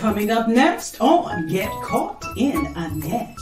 Coming up next on Get Caught in a Net.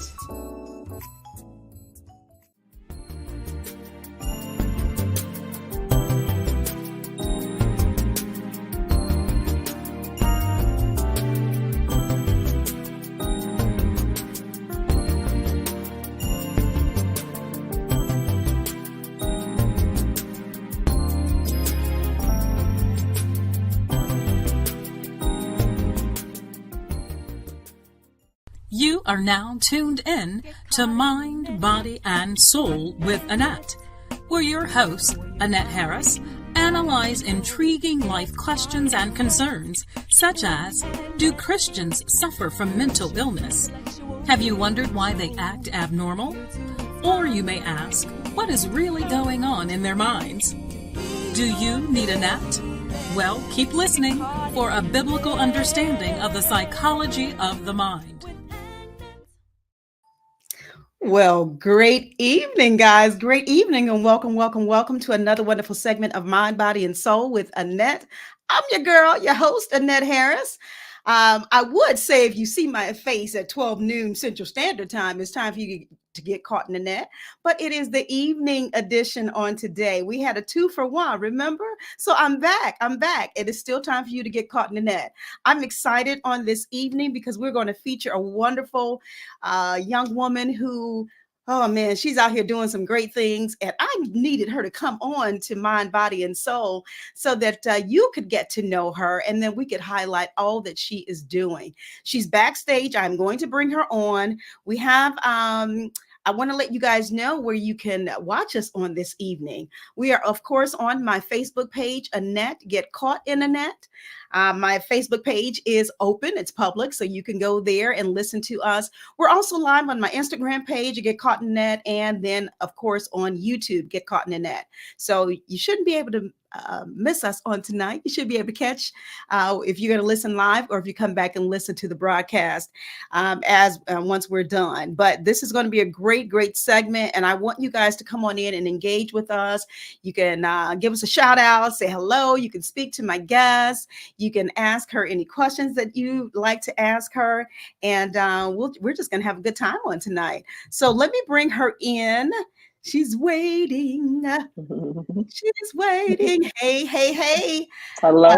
You are now tuned in to Mind, Body, and Soul with ANet, where your hosts, ANet Harris, analyze intriguing life questions and concerns, such as, do Christians suffer from mental illness? Have you wondered why they act abnormal? Or you may ask, what is really going on in their minds? Do you need ANet? Well, keep listening for a biblical understanding of the psychology of the mind. Well, great evening, guys. Great evening, and welcome to another wonderful segment of Mind, Body, and Soul with ANet. I'm your girl, your host, ANet Harris. I would say if you see my face at 12 noon Central Standard Time, it's time for you to get caught in the net. But it is the evening edition on today. We had a 2-for-1, remember? So I'm back. It is still time for you to get caught in the net. I'm excited on this evening because we're going to feature a wonderful young woman who, oh man, she's out here doing some great things. And I needed her to come on to Mind, Body, and Soul so that you could get to know her and then we could highlight all that she is doing. She's backstage. I'm going to bring her on. We have, I want to let you guys know where you can watch us on this evening. We are, of course, on my Facebook page, ANet, Get Caught in a Net. My Facebook page is open. It's public, so you can go there and listen to us. We're also live on my Instagram page, Get Caught in the Net, and then, of course, on YouTube, Get Caught in the Net. So you shouldn't be able to miss us on tonight. You should be able to catch if you're going to listen live or if you come back and listen to the broadcast once we're done. But this is going to be a great segment, and I want you guys to come on in and engage with us. You can give us a shout out, say hello. You can speak to my guest. You can ask her any questions that you'd like to ask her, and we're just going to have a good time on tonight. So let me bring her in. She's waiting. She's waiting. Hey. Hello.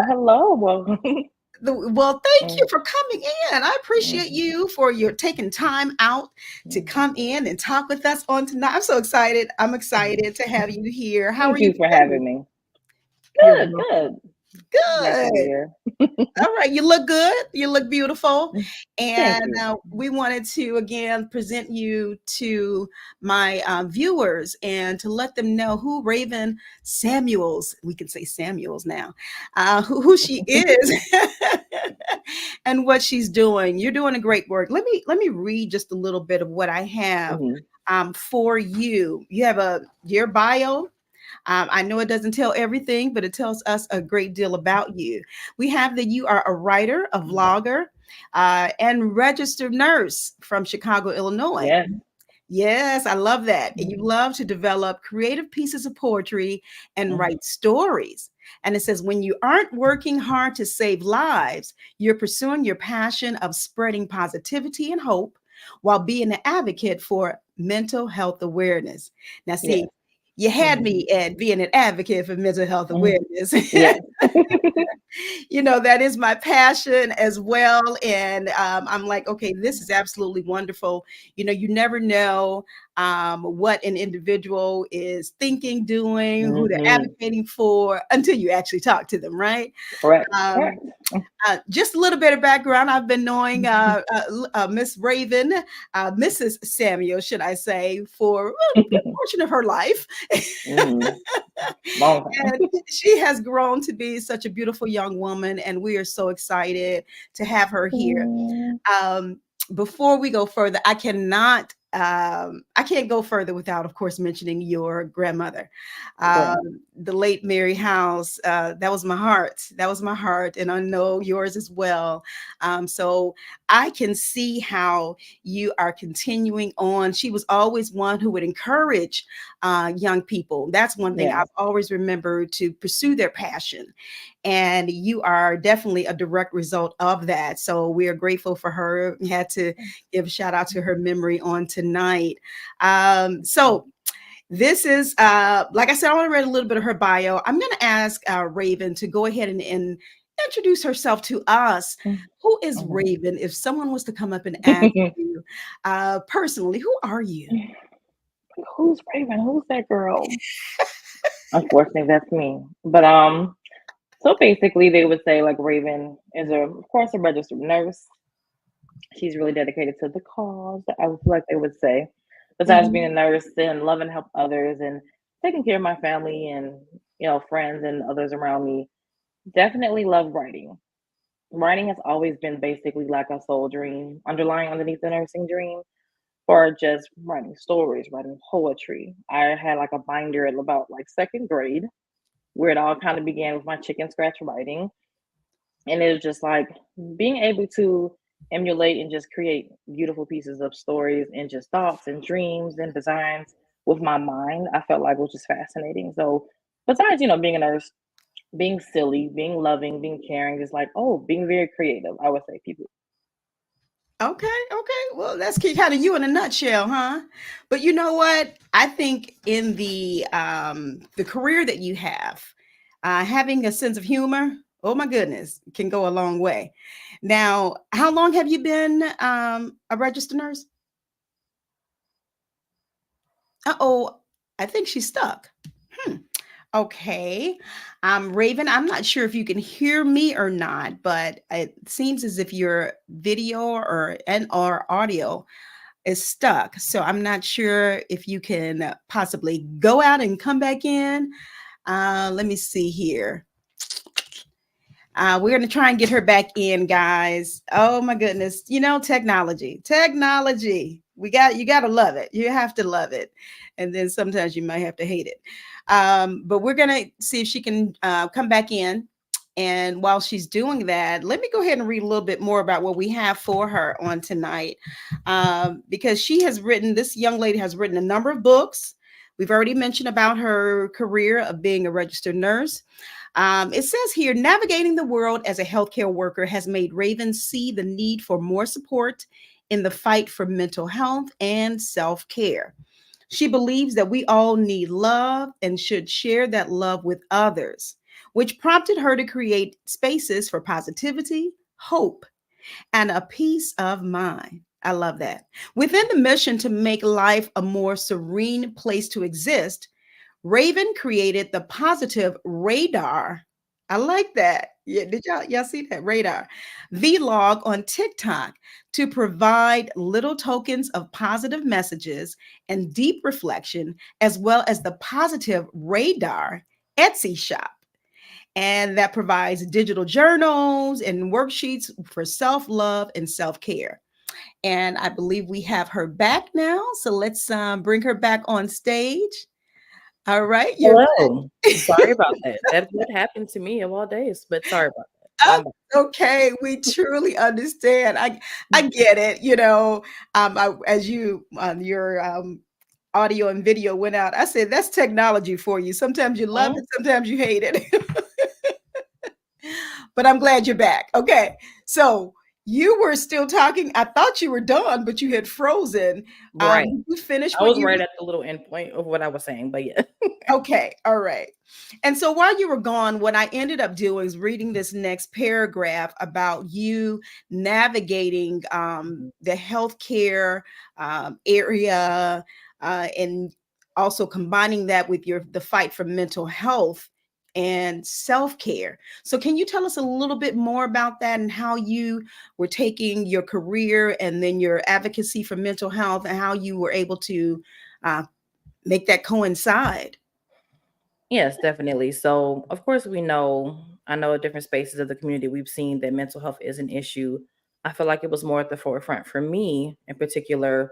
Well, thank you for coming in. I appreciate you for your taking time out to come in and talk with us on tonight. I'm so excited. I'm excited to have you here. How are you? Thank you for having me. Good. All right. You look good. You look beautiful. And we wanted to, again, present you to my viewers and to let them know who Raven Samuels, we can say Samuels now, who she is and what she's doing. You're doing a great work. Let me read just a little bit of what I have for you. You have your bio. I know it doesn't tell everything, but it tells us a great deal about you. We have that you are a writer, a vlogger, and registered nurse from Chicago, Illinois. Yeah. Yes, I love that. And you love to develop creative pieces of poetry and write stories. And it says, when you aren't working hard to save lives, you're pursuing your passion of spreading positivity and hope while being an advocate for mental health awareness. Now, see, you had me at being an advocate for mental health awareness. You know, that is my passion as well. And I'm like, okay, this is absolutely wonderful. You know, you never know what an individual is thinking, doing, who they're advocating for until you actually talk to them, right? Correct. Just a little bit of background. I've been knowing Miss Raven, Mrs. Samuel, should I say, for a good portion of her life. And she has grown to be such a beautiful young woman, and we are so excited to have her here. Before we go further, I cannot I can't go further without, of course, mentioning your grandmother, Right. the late Mary House. That was my heart. That was my heart, and I know yours as well. So I can see how you are continuing on. She was always one who would encourage young people. That's one thing I've Yes. always remembered, to pursue their passion. And you are definitely a direct result of that. So we are grateful for her. We had to give a shout out to her memory on tonight. So this is, like I said, I want to read a little bit of her bio. I'm going to ask Raven to go ahead and introduce herself to us. Who is Mhm. Raven? If someone was to come up and ask you personally, who are you? Who's Raven? Who's that girl? Unfortunately, that's me. But so basically, they would say like Raven is of course, a registered nurse. She's really dedicated to the cause. I would feel like they would say. Besides being a Mhm. nurse and loving to help others and taking care of my family and friends and others around me, definitely love writing. Writing has always been basically like a soul dream, underlying underneath the nursing dream, or just writing stories, writing poetry. I had like a binder at about like second grade where it all kind of began with my chicken scratch writing. And it was just like being able to emulate and just create beautiful pieces of stories and just thoughts and dreams and designs with my mind, I felt like was just fascinating. So besides, being a nurse, being silly, being loving, being caring, just like, oh, being very creative, I would say people. Okay, okay. Well, that's kind of you in a nutshell, huh? But you know what? I think in the career that you have, having a sense of humor, oh my goodness, can go a long way. Now, how long have you been a registered nurse? Uh-oh, I think she's stuck. Hmm. Okay. Raven, I'm not sure if you can hear me or not, but it seems as if your video or audio is stuck. So I'm not sure if you can possibly go out and come back in. Let me see here. We're going to try and get her back in, guys. Oh my goodness. Technology. You got to love it. You have to love it. And then sometimes you might have to hate it. But we're going to see if she can come back in. And while she's doing that, let me go ahead and read a little bit more about what we have for her on tonight. Because this young lady has written a number of books. We've already mentioned about her career of being a registered nurse. It says here, navigating the world as a healthcare worker has made Raven see the need for more support in the fight for mental health and self care. She believes that we all need love and should share that love with others, which prompted her to create spaces for positivity, hope, and a peace of mind. I love that. Within the mission to make life a more serene place to exist, Raven created the positive radar. I like that. Yeah, did y'all see that radar? Vlog on TikTok to provide little tokens of positive messages and deep reflection, as well as the positive radar Etsy shop. And that provides digital journals and worksheets for self love and self care. And I believe we have her back now. So let's bring her back on stage. All right, you're Hello. Sorry about that. That would happen to me of all days, but sorry about that. But oh, I'm back. okay. We truly understand. I get it. As you your audio and video went out, I said that's technology for you. Sometimes you love Mhm. it, sometimes you hate it. But I'm glad you're back. Okay, so you were still talking. I thought you were done, but you had frozen. Right. Did you finish I what was you right were? at the little end point of what I was saying, but yeah. Okay, all right. And so while you were gone, what I ended up doing is reading this next paragraph about you navigating the healthcare area and also combining that with the fight for mental health and self-care. So can you tell us a little bit more about that and how you were taking your career and then your advocacy for mental health and how you were able to uh, make that coincide? Yes, definitely. So, of course, I know at different spaces of the community, we've seen that mental health is an issue. I feel like it was more at the forefront for me in particular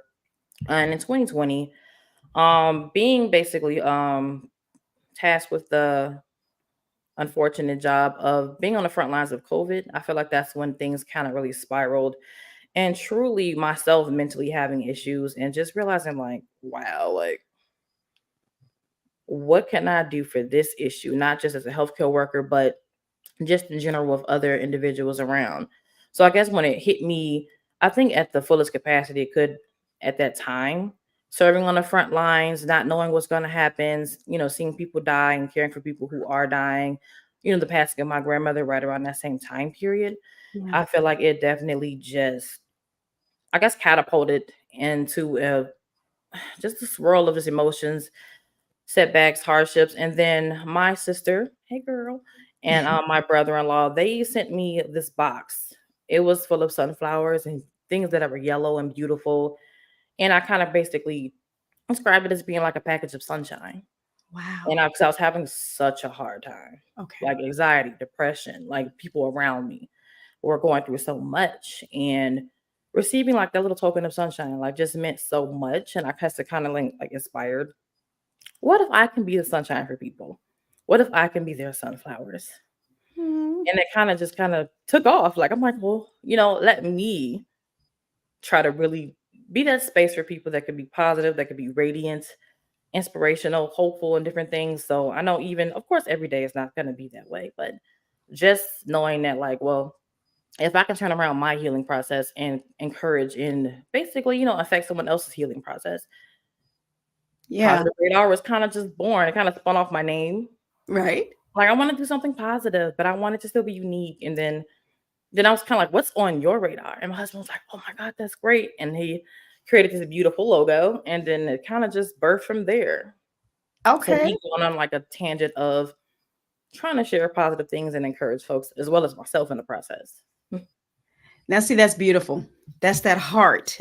And in 2020, being basically tasked with the unfortunate job of being on the front lines of COVID, I feel like that's when things kind of really spiraled, and truly myself mentally having issues and just realizing like, wow, like what can I do for this issue, not just as a healthcare worker, but just in general with other individuals around. So I guess when it hit me, I think at the fullest capacity it could at that time, serving on the front lines, not knowing what's going to happen, seeing people die and caring for people who are dying, the passing of my grandmother right around that same time period. Yeah. I feel like it definitely just, I guess, catapulted into just a swirl of his emotions, setbacks, hardships. And then my sister, hey girl, and my brother-in-law, they sent me this box. It was full of sunflowers and things that were yellow and beautiful. And I kind of basically described it as being like a package of sunshine. And Wow. because I was having such a hard time, Okay. like anxiety, depression, like people around me were going through so much. And receiving like that little token of sunshine, like just meant so much. And I had to kind of like inspired, what if I can be the sunshine for people? What if I can be their sunflowers? Hmm. And it kind of took off. Like I'm like, well, let me try to really be that space for people that could be positive, that could be radiant, inspirational, hopeful, and different things. So I know even, of course, every day is not going to be that way, but just knowing that, like, well, if I can turn around my healing process and encourage and basically, affect someone else's healing process, Yeah. Positive Radar was kind of just born. It kind of spun off my name. Right. Like I want to do something positive, but I want it to still be unique. And then I was kind of like, "What's on your radar?" And my husband was like, "Oh my god, that's great!" And he created this beautiful logo, and then it kind of just birthed from there. So Okay. me going on like a tangent of trying to share positive things and encourage folks as well as myself in the process. Now, see, that's beautiful. That's that heart.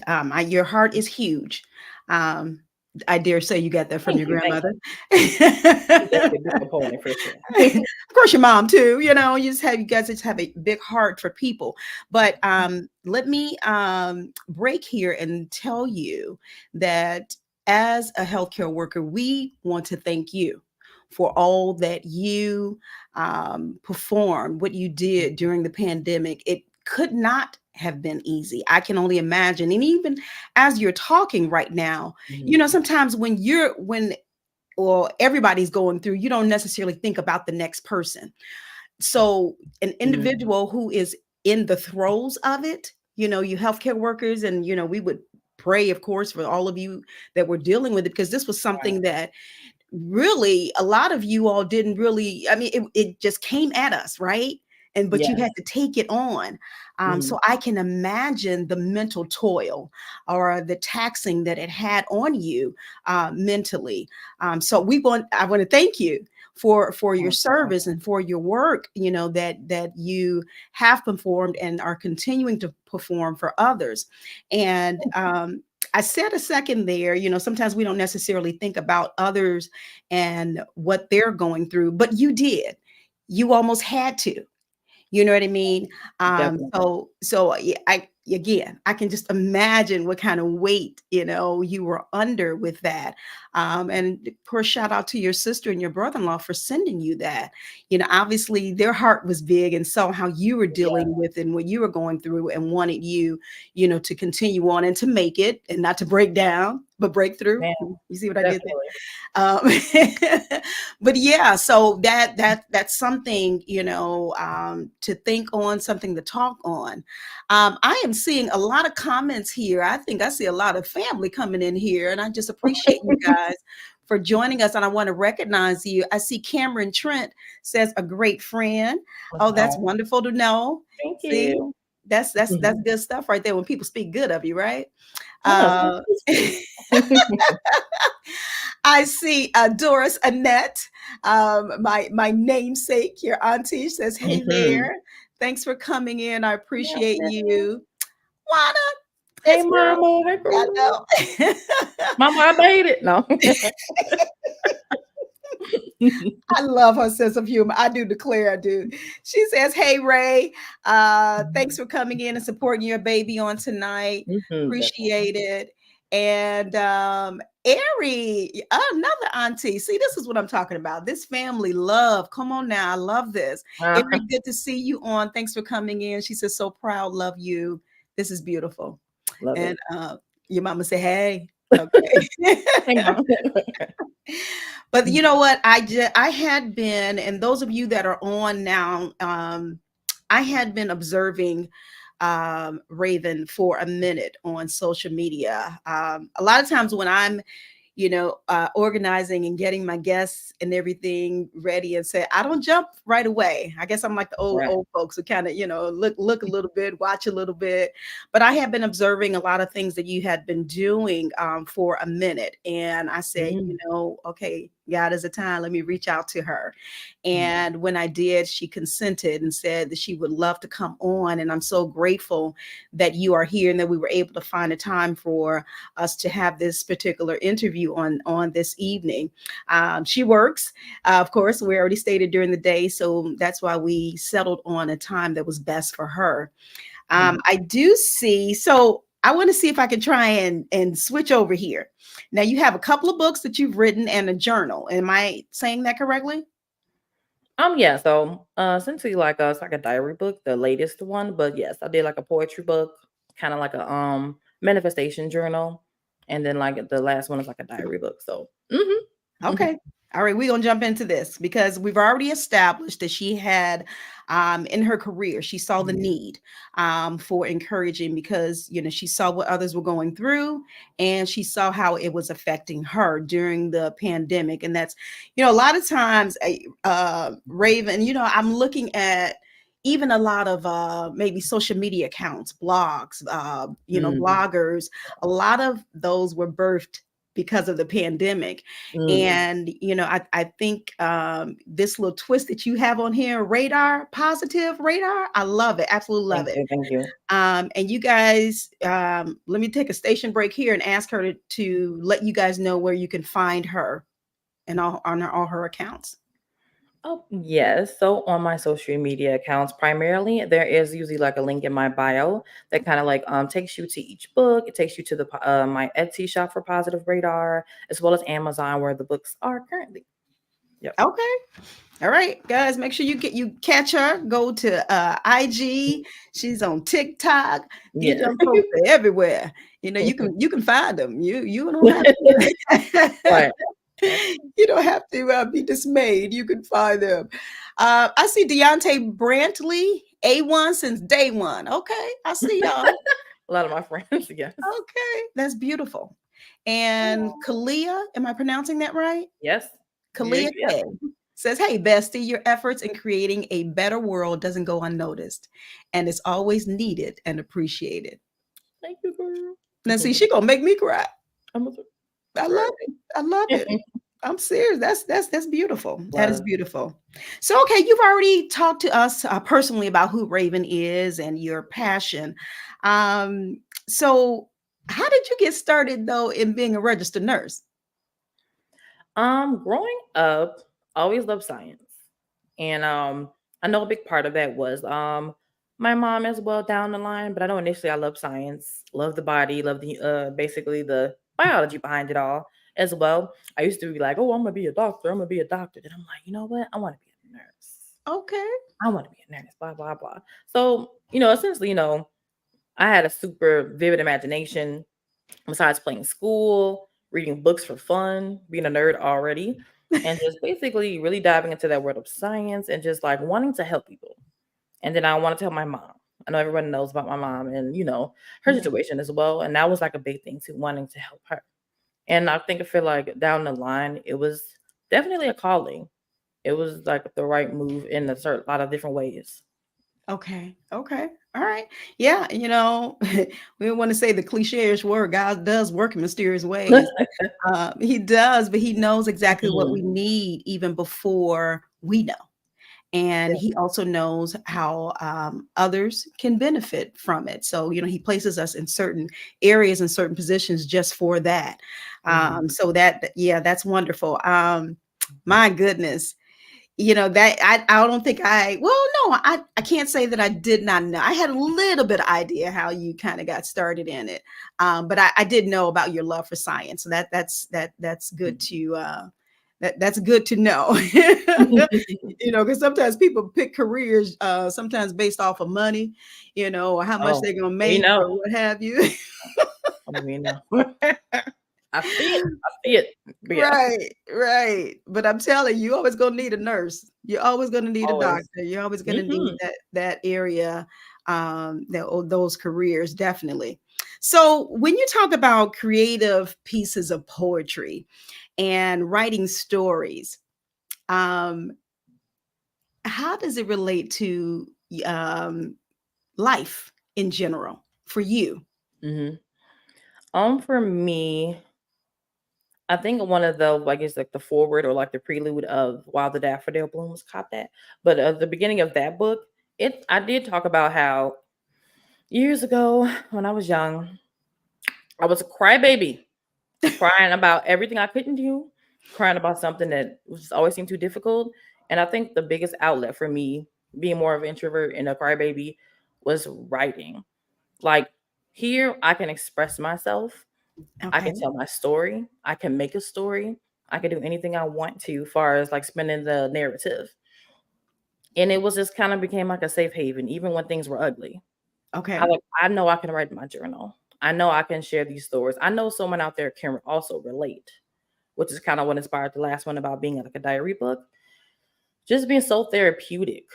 Your heart is huge. Um, I dare say you got that from Thank your you, thank grandmother. you. She's definitely a big component for sure. Of course, your mom too. You guys just have a big heart for people. But let me break here and tell you that as a healthcare worker, we want to thank you for all that you performed, what you did during the pandemic. It could not have been easy. I can only imagine. And even as you're talking right now, Mhm. sometimes when or everybody's going through, you don't necessarily think about the next person. So an Mhm. individual who is in the throes of it, you healthcare workers, and we would pray, of course, for all of you that were dealing with it, because this was Right. something that really a lot of you all didn't really, I mean, it just came at us, right? But you Yes. had to take it on. Mhm. So I can imagine the mental toil or the taxing that it had on you mentally. So I want to thank you for your Oh, wow. service and for your work, that you have performed and are continuing to perform for others. And I said a second there, sometimes we don't necessarily think about others and what they're going through, but you did. You almost had to. You know what I mean? Definitely. So yeah, I can just imagine what kind of weight you were under with that. And of course, shout out to your sister and your brother-in-law for sending you that. Obviously their heart was big and saw how you were Yeah, dealing with and what you were going through and wanted you, to continue on and to make it and not to break down, but break through. man, You see what I did there? definitely. Um, but yeah, so that's something to think on, something to talk on. I am seeing a lot of comments here. I think I see a lot of family coming in here, and I just appreciate you guys for joining us. And I want to recognize you. I see Cameron Trent says a great friend. Oh, that's Oh, wonderful to know. thank See, you. that's good stuff right there when people speak good of you, right? Oh, so Uh, sweet. I see Doris Annette, my namesake, your auntie, says, "Hey Mhm. there, thanks for coming in. I Yes, appreciate yes. you." Juana, Hey, yes, girl. mama. Hey, I girl. know. Mama, I made it. No. I love her sense of humor. I do declare I do. She says, "Hey Ray, thanks for coming in and supporting your baby on tonight. Mhm, definitely. Appreciate it." And Ari, another auntie. See, this is what I'm talking about. This family love. Come on now. I love this. Uh, Ari, good to see you on. Thanks for coming in. She says, so proud, love you. This is beautiful. love And it. your mama say, hey. Okay. Hey, mom. But you know what? I had been, and those of you that are on now, I had been observing Raven for a minute on social media. A lot of times when I'm organizing and getting my guests and everything ready and say, I don't jump right away. I guess I'm like the Right. old folks who kind of, look a little bit, watch a little bit. But I have been observing a lot of things that you had been doing for a minute. And I said, Mm, okay, God is a time. Let me reach out to her. mm, And when I did, she consented and said that she would love to come on. And I'm so grateful that you are here and that we were able to find a time for us to have this particular interview on this evening. She works, of course. We already stated during the day, so that's why we settled on a time that was best for her. mm. I do see. So I want to see if I can try and switch over here. Now you have a couple of books that you've written and a journal. Am I saying that correctly? Yeah, so essentially like it's like a diary book, the latest one, but yes, I did like a poetry book, kind of like a manifestation journal, and then like the last one is like a diary book. So, Okay. All right, we're gonna jump into this because we've already established that she had in her career, she saw the need for encouraging because she saw what others were going through and she saw how it was affecting her during the pandemic. And that's, a lot of times, Raven, I'm looking at even a lot of maybe social media accounts, blogs, mm, bloggers, a lot of those were birthed because of the pandemic. mm. And I think this little twist that you have on here, radar, positive radar, I love it, absolutely love Thank it. you, thank you. And you guys, let me take a station break here and ask her to let you guys know where you can find her and all her accounts. Oh, yes. So on my social media accounts, primarily, there is usually like a link in my bio that kind of like takes you to each book. It takes you to the my Etsy shop for Positive Radar, as well as Amazon where the books are currently. Yep. Okay. All right, guys, make sure you catch her. Go to IG. She's on TikTok. These Yeah. young folks are everywhere. You can find them. You don't have to. Right. Yep. You don't have to be dismayed. You can find them. I see Deontay Brantley, A1 since day one. Okay, I see y'all. A lot of my friends, yes. Okay, that's beautiful. And Kalia, am I pronouncing that right? Yes. Yeah, Kalia yes. K says, hey, bestie, your efforts in creating a better world doesn't go unnoticed and it's always needed and appreciated. Thank you, girl. Now, see, she gonna make me cry. I'm a I girl. love it. I love it. I'm serious. That's beautiful. That is Love. beautiful. So, okay, you've already talked to us personally about who Raven is and your passion. So, how did you get started though in being a registered nurse? Growing up, I always loved science. And I know a big part of that was my mom as well down the line, but I know initially I love science, love the body, love the basically the biology behind it all as well. I used to be like, oh, I'm gonna be a doctor, I'm gonna be a doctor. Then I'm like, you know what? I want to be a nurse. Okay. I want to be a nurse, blah, blah, blah. So, essentially, I had a super vivid imagination besides playing school, reading books for fun, being a nerd already, and just basically really diving into that world of science and just like wanting to help people. And then I want to tell my mom. I know everyone knows about my mom and her Yeah. situation as well. And that was like a big thing too, wanting to help her. And I feel like down the line, it was definitely a calling. It was like the right move in a certain lot of different ways. Okay. Okay. All right. Yeah. We don't want to say the cliche-ish word. God does work in mysterious ways. He does, but he knows exactly what Mhm. we need even before we know. And Yeah. he also knows how others can benefit from it. So, he places us in certain areas and certain positions just for that. Mhm. So yeah, that's wonderful. My goodness. that I don't think no, I can't say that I did not know. I had a little bit of idea how you kind of got started in it. But I did know about your love for science. So that's good to that's good to know. Because sometimes people pick careers sometimes based off of money, or how much Oh, they're gonna we make know. or what have you. We know. I see it. I see it. But yeah, Right, right. But I'm telling you, you're always gonna need a nurse. You're always gonna need a always. doctor. You're always gonna need Hmm. that area, those careers, definitely. So when you talk about creative pieces of poetry and writing stories, um, how does it relate to um, life in general for you? Hmm. For me, I think one of the, I guess, like the forward or like the prelude of While the Daffodil Blooms caught that. But the beginning of that book, I did talk about how years ago when I was young, I was a crybaby, crying about everything I couldn't do, crying about something that was just always seemed too difficult. And I think the biggest outlet for me, being more of an introvert and a crybaby, was writing. Like here, I can express myself. I Okay. can tell my story. I can make a story. I can do anything I want to, as far as like spinning the narrative. And it was just kind of became like a safe haven, even when things were ugly. Okay. I know I can write my journal. I know I can share these stories. I know someone out there can also relate, which is kind of what inspired the last one about being like a diary book. Just being so therapeutic.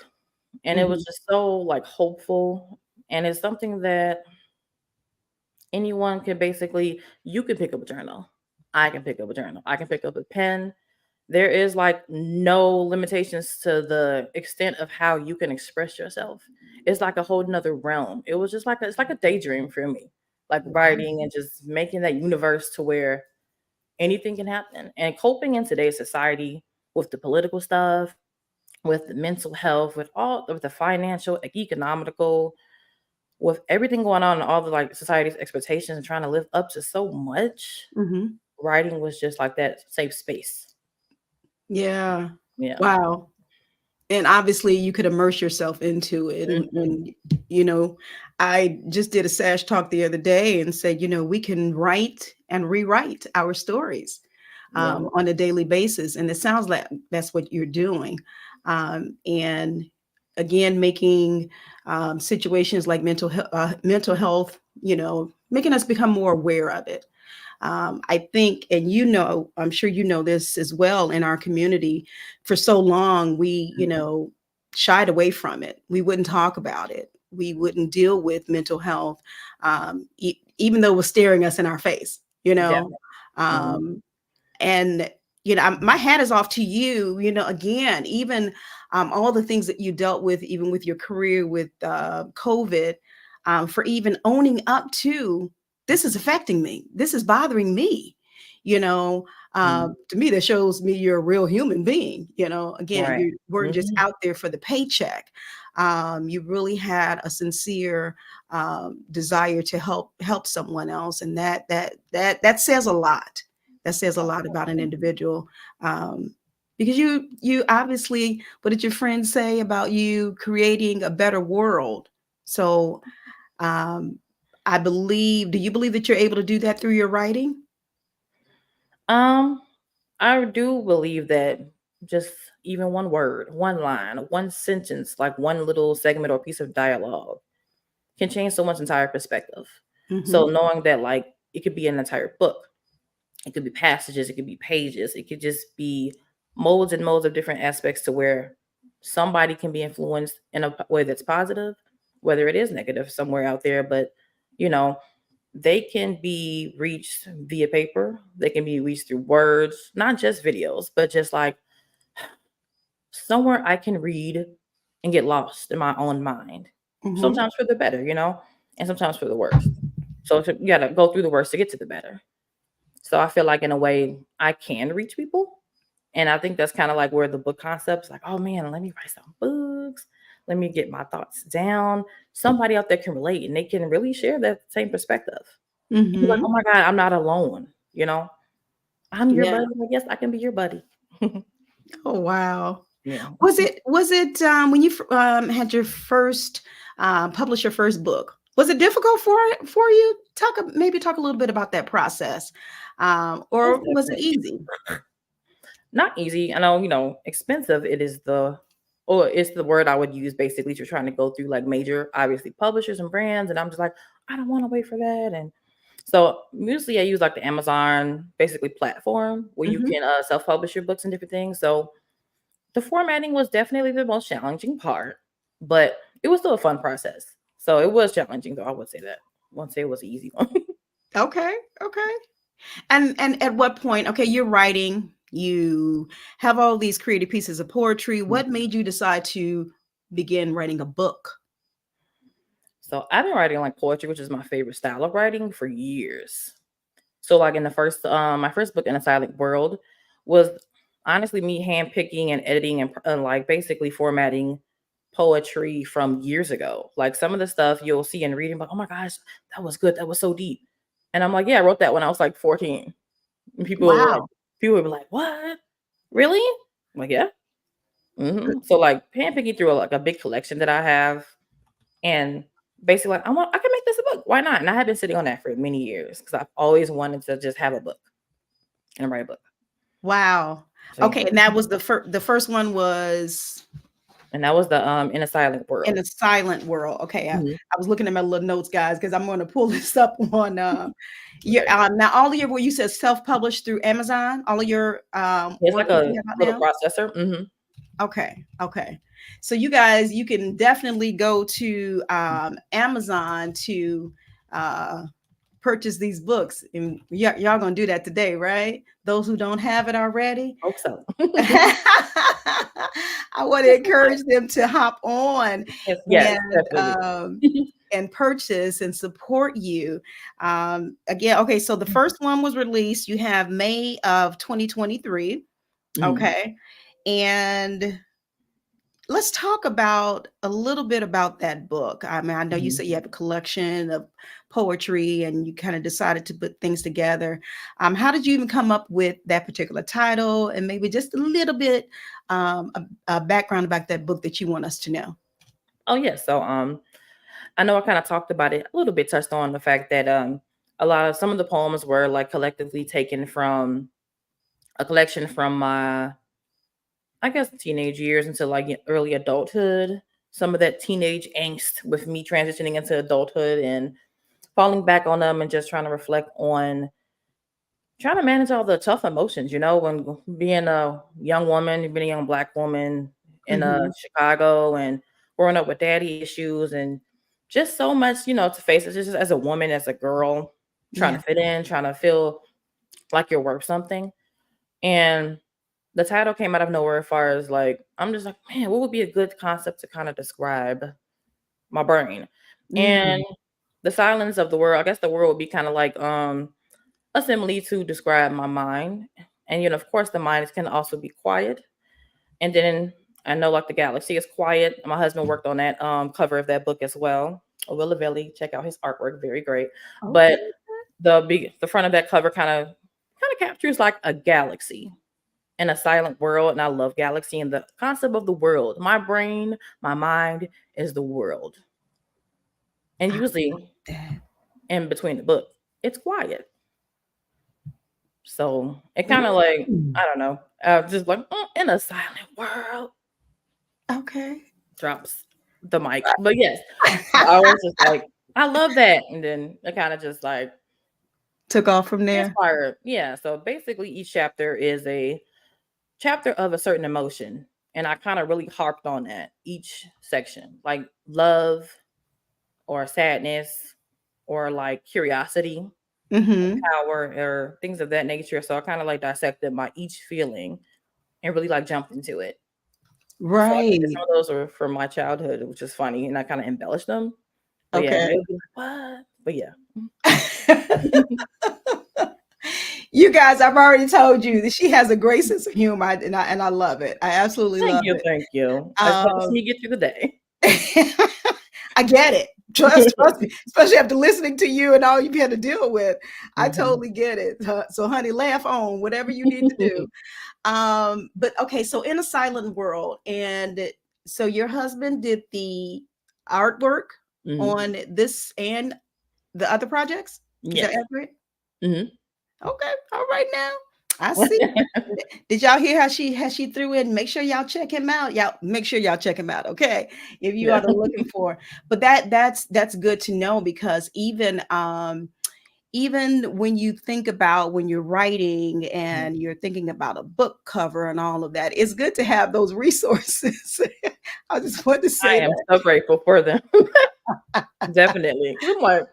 And it was Hmm. just so like hopeful. And it's something that anyone can basically, you can pick up a journal. I can pick up a journal. I can pick up a pen. There is like no limitations to the extent of how you can express yourself. It's like a whole nother realm. It was just like it's like a daydream for me, like writing and just making that universe to where anything can happen. And coping in today's society with the political stuff, with the mental health, with the financial, economical, with everything going on and all the like society's expectations and trying to live up to so much, Hmm. writing was just like that safe space. Yeah. Yeah. Wow. And obviously you could immerse yourself into it Mhm. and you know I just did a sash talk the other day and said we can write and rewrite our stories Yeah. on a daily basis, and it sounds like that's what you're doing, and again making situations like mental health, making us become more aware of it. I think, and I'm sure you know this as well, in our community, for so long, we, shied away from it. We wouldn't talk about it. We wouldn't deal with mental health, even though it was staring us in our face, Yeah. Mhm. Um, and my hat is off to you, again, even all the things that you dealt with, even with your career with COVID, for even owning up to, this is affecting me, this is bothering me, you know Mhm. to me that shows me you're a real human being. Again, Right. you weren't just Mhm. out there for the paycheck. You really had a sincere desire to help someone else, and that says a lot. That says a Oh, lot about an definitely. individual, because you obviously, what did your friends say about you creating a better world? So um, do you believe that you're able to do that through your writing? Um, I do believe that just even one word, one line, one sentence, like one little segment or piece of dialogue can change someone's entire perspective. So Hmm. knowing that like it could be an entire book, it could be passages, it could be pages, it could just be modes and modes of different aspects to where somebody can be influenced in a way that's positive, whether it is negative somewhere out there, but you know, they can be reached via paper, they can be reached through words, not just videos, but just like somewhere I can read and get lost in my own mind. Hmm. Sometimes for the better, and sometimes for the worst. So you gotta go through the worst to get to the better. So I feel like in a way I can reach people. And I think that's kind of like where the book concept's like, oh man, let me write some books. Let me get my thoughts down. Somebody out there can relate and they can really share that same perspective. You're like, Hmm. oh my God, I'm not alone. I'm your Yeah. buddy. Like, yes, I can be your buddy. Oh, wow. Yeah. Was it when you had your first published your first book? Was it difficult for you? Maybe talk a little bit about that process, Most or was it definitely. easy? Not easy. I know, expensive. Or it's the word I would use basically to trying to go through like major, obviously, publishers and brands. And I'm just like, I don't want to wait for that. And so usually I use like the Amazon basically platform where you Hmm. can self-publish your books and different things. So the formatting was definitely the most challenging part, but it was still a fun process. So it was challenging though. I would say that. I won't say it was an easy one. Okay, okay. And at what point? Okay, you're writing. You have all these creative pieces of poetry. What made you decide to begin writing a book? So I've been writing like poetry, which is my favorite style of writing for years. So like in the first my first book, In a Silent World, was honestly me handpicking and editing and like basically formatting poetry from years ago. Like some of the stuff you'll see and reading, but oh my gosh, that was good. That was so deep. And I'm like, yeah, I wrote that when I was like 14. And Wow. people would be like, what? Really? I'm like, yeah. So like handpicking through like a big collection that I have, and basically like, I can make this a book. Why not? And I have been sitting on that for many years because I've always wanted to just have a book and write a book. Wow. So yeah. Okay, and that was the first one was And that was the In a Silent In World. a Silent World. Okay, Mhm. I was looking at my little notes, guys, because I'm going to pull this up on your Okay. now all of your where you said self-published through Amazon, all of your It's work like that a you have out little now. processor. Okay, okay. So you guys, you can definitely go to Amazon to uh, purchase these books, and y'all gonna do that today, right? Those who don't have it already. Hope so. I want to encourage them to hop on Yes, and definitely. and purchase and support you. Again, okay. So the first one was released. You have May of 2023. Mhm. Okay, and let's talk about a little bit about that book. I mean, I know you Mhm. said you have a collection of poetry and you kind of decided to put things together. How did you even come up with that particular title and maybe just a little bit a background about that book that you want us to know? Oh yeah. So I know I kind of talked about it a little bit, touched on the fact that a lot of some of the poems were like collectively taken from a collection from my, I guess, teenage years into like early adulthood. Some of that teenage angst with me transitioning into adulthood and falling back on them and just trying to reflect on trying to manage all the tough emotions, when being a young woman, being a young black woman in Hmm. Chicago and growing up with daddy issues and just so much, to face it just as a woman, as a girl, trying Yeah. to fit in, trying to feel like you're worth something. And the title came out of nowhere as far as like, I'm just like, man, what would be a good concept to kind of describe my brain? And Mm. the silence of the world, I guess the world would be kind of like a simile to describe my mind. And of course the mind can also be quiet. And then I know like the galaxy is quiet. My husband worked on that cover of that book as well. Willa Velli, check out his artwork, very great. Okay. But the front of that cover kind of captures like a galaxy in a silent world. And I love galaxy and the concept of the world. My brain, my mind is the world. And I usually love that. in between the book, it's quiet. So it kind of like, Mm. I don't know, just like in a silent world, Okay. drops the mic. But yes, I was just like, I love that. And then it kind of just like Took off from there. transpired. Yeah. So basically, each chapter is a chapter of a certain emotion. And I kind of really harped on that each section, like love or sadness or like curiosity, Hmm. power, or things of that nature. So I kind of like dissected my each feeling and really like jumped into it. So I think that some Right. of those are from my childhood, which is funny, and I kind of embellished them. But yeah, Okay. they'll be like, "What?" But yeah. You guys, I've already told you that she has a great sense of humor, and I love it. I absolutely Thank love you, it. thank you. It helps Um, me get through the day. I get it. Trust me, especially after listening to you and all you've had to deal with. I totally get it. So, honey, laugh on whatever you need to do. But okay, so in a silent world, and so your husband did the artwork Mhm. on this and the other projects. Is that Yes. accurate? Mhm. Okay, all right now. I see. Did y'all hear how she threw in? Make sure y'all check him out. Y'all make sure y'all check him out. Okay, if you Yeah. are looking for, but that's good to know because even when you think about when you're writing Mhm. and you're thinking about a book cover and all of that, it's good to have those resources. I just want to I say am that. so grateful for them. Definitely. 'Cause I'm like,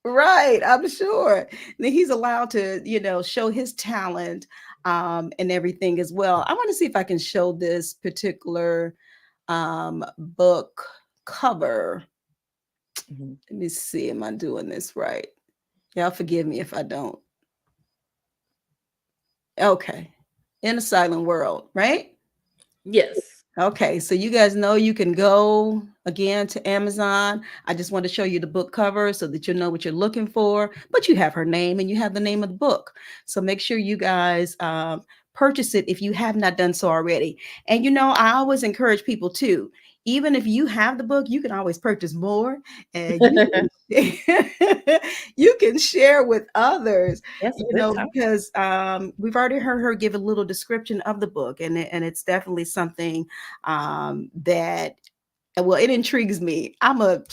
Right, I'm sure that he's allowed to, show his talent and everything as well. I want to see if I can show this particular book cover. mhm. Let me see, am I doing this right? Y'all forgive me if I don't. Okay, in a silent world, right? Yes. Okay, so you guys know you can go again to Amazon. I just want to show you the book cover so that you know what you're looking for, but you have her name and you have the name of the book. So make sure you guys purchase it if you have not done so already. And I always encourage people too, even if you have the book, you can always purchase more and you can share with others, That's a good time. because we've already heard her give a little description of the book, and it's definitely something that well, it intrigues me. I'm a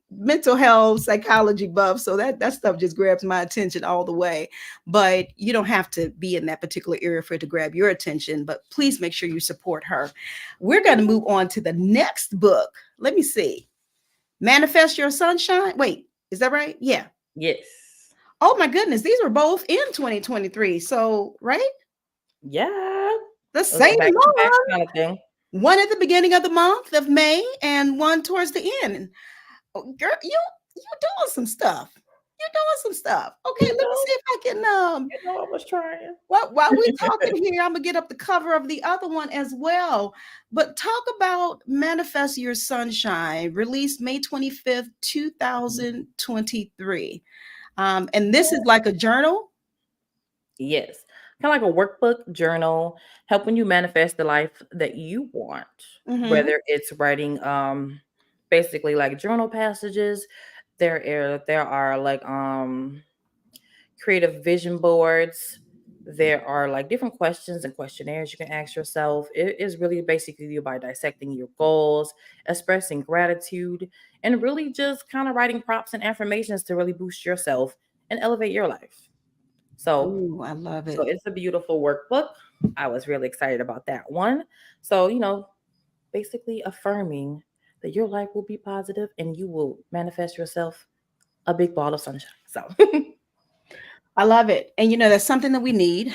mental health psychology buff, so that stuff just grabs my attention all the way. But you don't have to be in that particular area for it to grab your attention, but please make sure you support her. We're going to move on to the next book. Let me see. Manifest Your Sunshine. Wait, is that right? Yeah. Yes. Oh my goodness, these were both in 2023. So, right? Yeah. The It was a same back to back month. kind of thing. One at the beginning of the month of May and one towards the end. Oh, girl, you doing some stuff. You're doing some stuff. Okay, You let me know, see if I can I was trying. while we talking here, I'm gonna get up the cover of the other one as well. But talk about Manifest Your Sunshine, released May 25th, 2023. And this is like a journal. Yes. Kind of like a workbook journal, helping you manifest the life that you want. Mm-hmm. Whether it's writing basically like journal passages, there are like creative vision boards. There are like different questions and questionnaires you can ask yourself. It is really basically you by dissecting your goals, expressing gratitude, and really just kind of writing prompts and affirmations to really boost yourself and elevate your life. So Oh, I love so it. it's a beautiful workbook. I was really excited about that one. So, basically affirming that your life will be positive and you will manifest yourself a big ball of sunshine. So, I love it. And that's something that we need.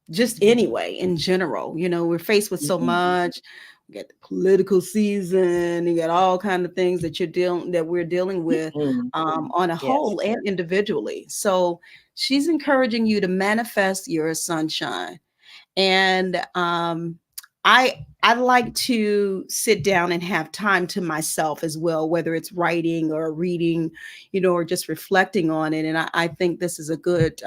Just anyway, in general. We're faced with so Mhm. much. We got the political season, you got all kind of things that we're dealing with Mhm. on a Yes. whole and individually. So she's encouraging you to manifest your sunshine. And I like to sit down and have time to myself as well, whether it's writing or reading, or just reflecting on it. And I think this is a good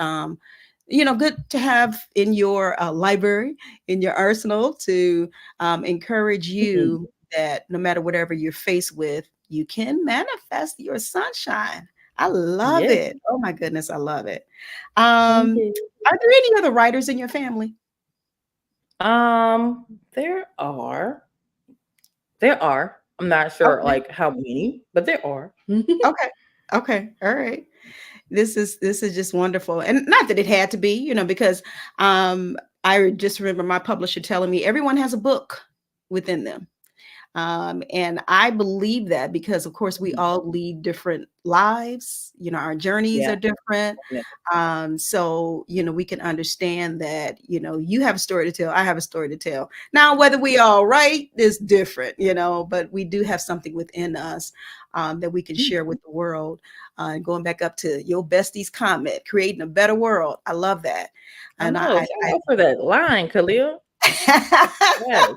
good to have in your library, in your arsenal, to encourage Mhm. you that no matter whatever you're faced with, you can manifest your sunshine. I love Yes. it. Oh my goodness, I love it. Thank um you. are there any other writers in your family? There are. There are. I'm not sure Okay. like how many, but there are. Okay. Okay. All right. This is just wonderful. And not that it had to be, because I just remember my publisher telling me everyone has a book within them. And I believe that because, of course, we all lead different lives. Our journeys Yeah. are different. So, we can understand that, you have a story to tell. I have a story to tell. Now, whether we all right is different, but we do have something within us that we can share Mhm. with the world. Going back up to your bestie's comment, creating a better world. I love that. I And know. Shout out for that line, Khalil. I Yes.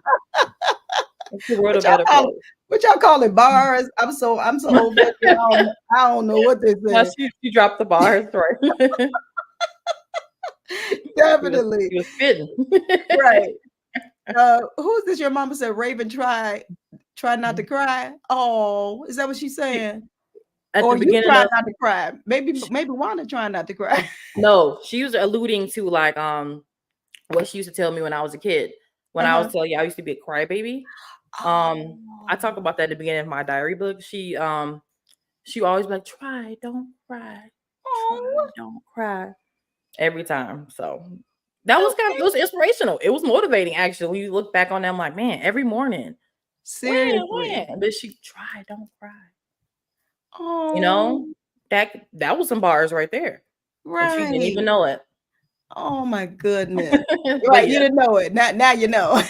Make the world What a y'all better call place. what y'all call it? Bars? I'm so old fashioned. I don't know what they Now say. she dropped the bars, right? Definitely. She was spitting. Right. Who's this? Your mama said, Raven, try not to cry. Oh, is that what she's She- saying? At the Or you beginning try of not to cry. Maybe Wanda trying not to cry. no, she was alluding to like what she used to tell me when I was a kid. When I was Uh-huh. telling you I used to be a crybaby. I talk Oh. about that at the beginning of my diary book. She always be like, try, Oh, don't cry. Every time. So that was kind of it okay. was inspirational. It was motivating actually. When you look back on that, I'm like, man, every morning. Seriously. When? But she try, don't cry. You know? Oh, That was some bars right there. And she didn't even right. know it. Oh my goodness. But Right, you yeah. didn't know it. Now you know.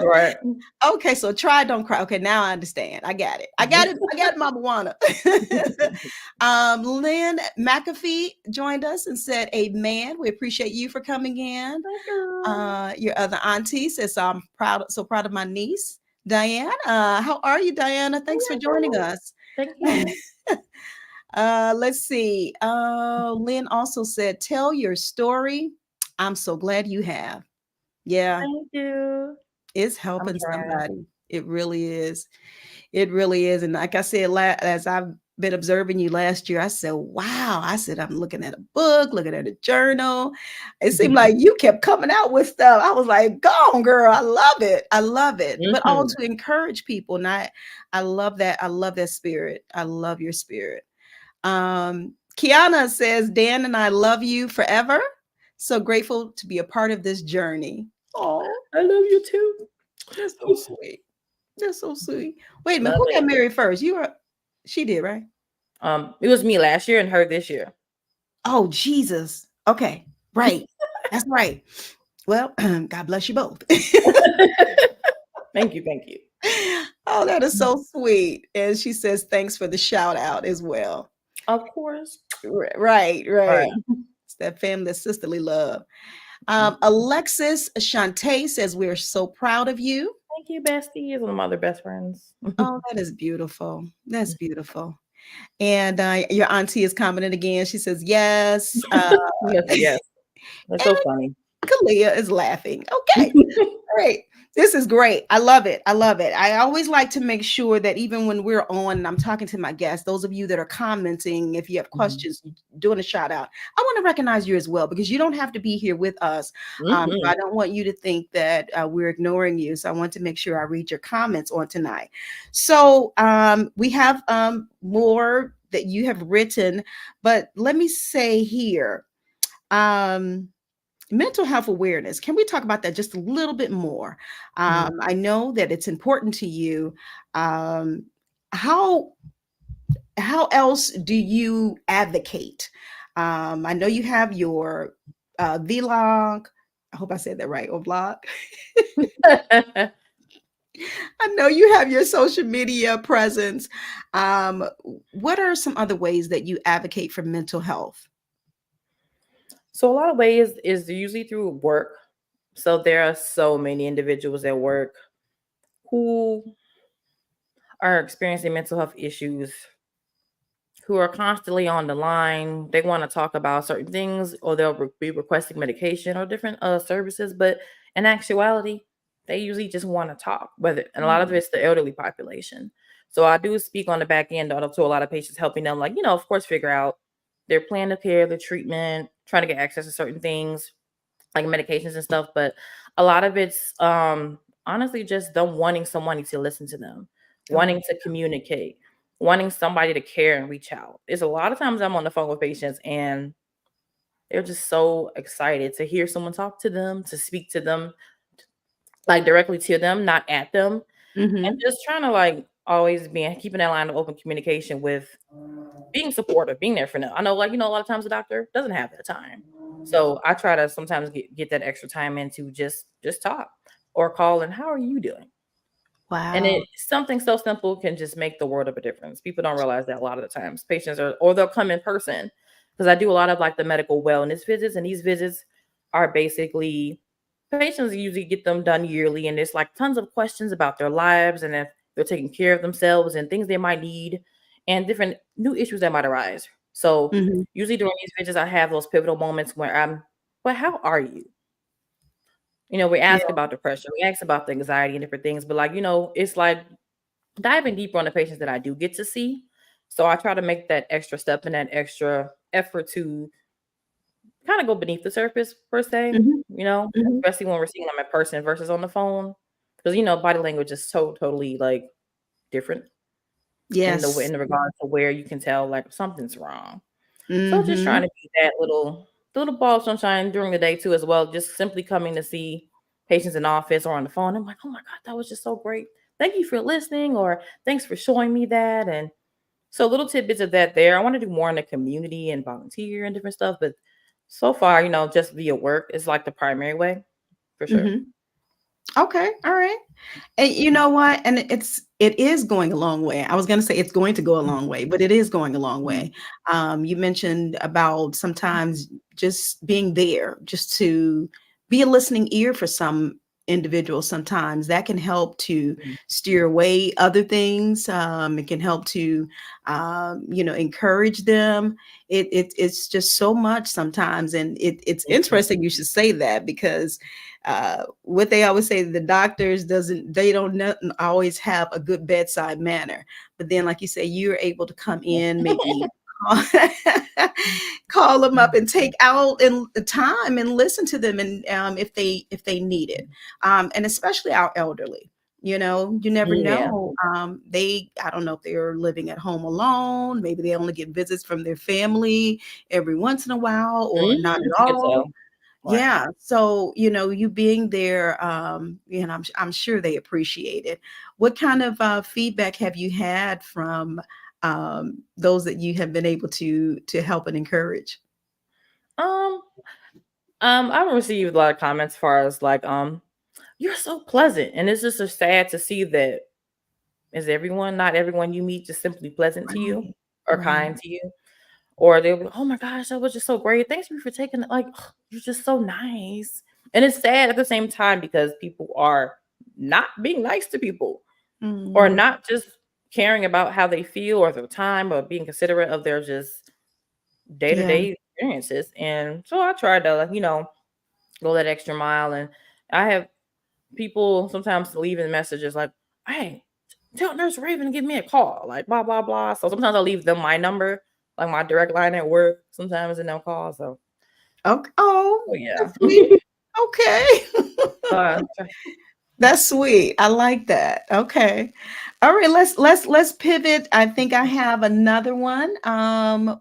Right. Okay, so try, don't cry. Okay, now I understand. I got it. I got it. I got it, Mama Juana. Lynn McAfee joined us and said, "Amen. We appreciate you for coming in." Thank you. Your other auntie says, "I'm so proud of my niece, Diane." How are you, Diana? Thanks for joining us. Thank you. Let's see. Lynn also said, "Tell your story. I'm so glad you have." Yeah, Thank you. it's I'm helping trying. somebody. It really is. It really is. And like I said, as I've been observing you last year, I said, wow. I said, I'm looking at a book, looking at a journal. It seemed like you kept coming out with stuff. I was like, go on, girl. I love it. I love it. But all Mhm. to encourage people. And I love that. I love that spirit. I love your spirit. Kiana says, Dan and I love you forever. So grateful to be a part of this journey. Oh, I love you too. that's so sweet. That's so sweet. Wait a minute, Love who got it. married first? You were she did, right? It was me last year and her this year. Oh, Jesus. Okay. Right. That's right. Well, God bless you both. Thank you, thank you. Oh, that is so sweet. And she says thanks for the shout out as well. Of course. Right, All right. right. It's that family, that sisterly love. Alexis Shante says we're so proud of you. Thank you, bestie. Is one of my other best friends. Oh, that is beautiful. That's beautiful. And your auntie is commenting again. She says yes. Yes, yes. That's so funny. Kalia is laughing. Okay. Great. This is great. I love it. I love it. I always like to make sure that even when we're on and I'm talking to my guests, those of you that are commenting, if you have Mhm. questions, doing a shout out, I want to recognize you as well because you don't have to be here with us. So I Mhm. don't want you to think that we're ignoring you. So I want to make sure I read your comments on tonight. So we have more that you have written, but let me say here. Um, Mental health awareness. Can we talk about that just a little bit more? Mhm. I know that it's important to you. Um, how how else do you advocate? I know you have your vlog. I hope I said that right. Or vlog. I know you have your social media presence. What are some other ways that you advocate for mental health? So a lot of ways is usually through work. So there are so many individuals at work who are experiencing mental health issues, who are constantly on the line. They want to talk about certain things, or they'll be requesting medication or different services. But in actuality, they usually just want to talk. Whether and a lot of Mm. it's the elderly population. So I do speak on the back end to a lot of patients, helping them, like of course, figure out their plan of care, their treatment, trying to get access to certain things like medications and stuff. But a lot of it's honestly just them wanting someone to listen to them, Oh, wanting to communicate, wanting somebody to care and reach out. It's a lot of times I'm on the phone with patients and they're just so excited to hear someone talk to them, to speak to them, like directly to them, not at them. And hmm. just trying to like always be keeping that line of open communication with being supportive, being there for them. I know, like, a lot of times the doctor doesn't have that time. So I try to sometimes get that extra time in to just talk or call and how are you doing? And Wow. it something so simple can just make the world of a difference. People don't realize that a lot of the times patients are or they'll come in person because I do a lot of like the medical wellness visits, and these visits are basically patients usually get them done yearly, and there's like tons of questions about their lives and if they're taking care of themselves and things they might need and different new issues that might arise. So Mhm. usually during these visits, I have those pivotal moments where but how are you? We Yeah. ask about depression, we ask about the anxiety and different things, but like, it's like diving deeper on the patients that I do get to see. So I try to make that extra step and that extra effort to kind of go beneath the surface per se, Mhm. Mhm. especially when we're seeing them in person versus on the phone. Because body language is so totally like different Yes. in the regards to where you can tell like something's wrong. So just trying Mhm. to be that little ball of sunshine during the day too as well. Just simply coming to see patients in office or on the phone. I'm like, oh my God, that was just so great. Thank you for listening, or thanks for showing me that. And so little tidbits of that there. I want to do more in the community and volunteer and different stuff, but so far, just via work is like the primary way for sure. Mhm. Okay. All right. And you know what? And it is going a long way. I was going to say it's going to go a long way, but it is going a long way. Mhm. You mentioned about sometimes just being there, just to be a listening ear for some individuals. Sometimes that can help to Mhm. steer away other things. It can help to, encourage them. It's just so much sometimes, and it's Mhm. interesting you should say that because what they always say, the doctors doesn't they don't always have a good bedside manner, but then like you say, you're able to come in, maybe call, call them up and take out in the time and listen to them, and if they need it, and especially our elderly. You never Yeah. know. I don't know if they're living at home alone. Maybe they only get visits from their family every once in a while, or not at You could all. tell. Right. Yeah, so, you being there, I'm sure they appreciate it. What kind of, feedback have you had from, those that you have been able to help and encourage? Um, I've received a lot of comments as far as like, you're so pleasant. And it's just so sad to see that not everyone you meet just simply pleasant to you Right, or right. kind to you. Or they'll be, oh my gosh, that was just so great. Thanks for taking it. Like, "Ugh, you're just so nice." And it's sad at the same time because people are not being nice to people or Mhm. not just caring about how they feel or their time or being considerate of their just day to Yeah. day experiences. And so I try to, like, go that extra mile. And I have people sometimes leaving messages like, "Hey, tell Nurse Raven to give me a call," like blah blah blah. So sometimes I'll leave them my number, like my direct line at work. Sometimes and they'll call. So Okay. Oh, yeah. that's sweet. Okay. uh, That's sweet. I like that. Okay. All right, let's pivot. I think I have another one.